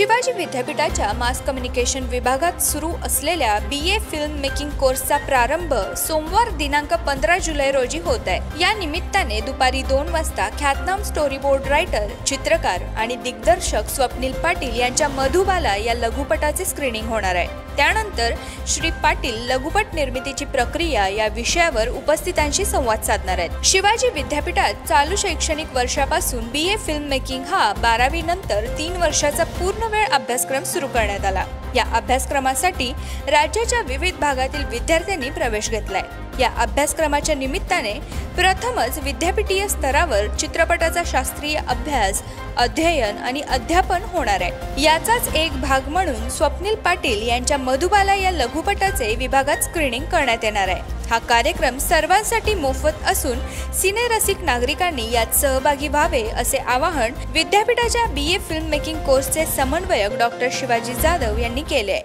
शिवाजी विद्यापीठाच्या mass communication विभागात सुरू असलेल्या BA फिल्म मेकिंग कोर्सचा प्रारंभ सोमवार दिनांक 15 जुलै रोजी होत आहे। या निमित्ताने दुपारी 2 वाजता ख्यातनाम स्टोरी बोर्ड रायटर, चित्रकार आणि दिग्दर्शक स्वप्नील पाटील यांच्या मधुबाला या लघुपटाचे स्क्रीनिंग होणार आहे। त्यानंतर श्री पाटील लघुपट निर्मितीची प्रक्रिया या विषयावर उपस्थितांशी संवाद साधणार आहेत। शिवाजी विद्यापीठात चालू शैक्षणिक वर्षापासून BA फिल्म मेकिंग हा 12वी नंतर 3 वर्षाचा पूर्णवेळ अभ्यासक्रम सुरू करण्यात आला। या अभ्यासक्रमासाठी राज्याच्या विविध भागातील विद्यार्थ्यांनी प्रवेश घेतलाय। या अभ्यासक्रमाच्या निमित्ताने प्रथमच विद्यापीठीय स्तरावर चित्रपटाचा शास्त्रीय अभ्यास, अध्ययन आणि अध्यापन होणार आहे। याचाच एक भाग म्हणून स्वप्नील पाटील यांच्या मधुबाला या लघुपटाचे विभागात स्क्रीनिंग करण्यात येणार आहे। हा कार्यक्रम सर्वांसाठी मोफत असून सिनेरसिक नागरिकांनी यात सहभागी व्हावे असे आवाहन विद्यापीठाच्या BA फिल्म मेकिंग कोर्सचे समन्वयक डॉ. शिवाजी जाधव यांनी केले आहे।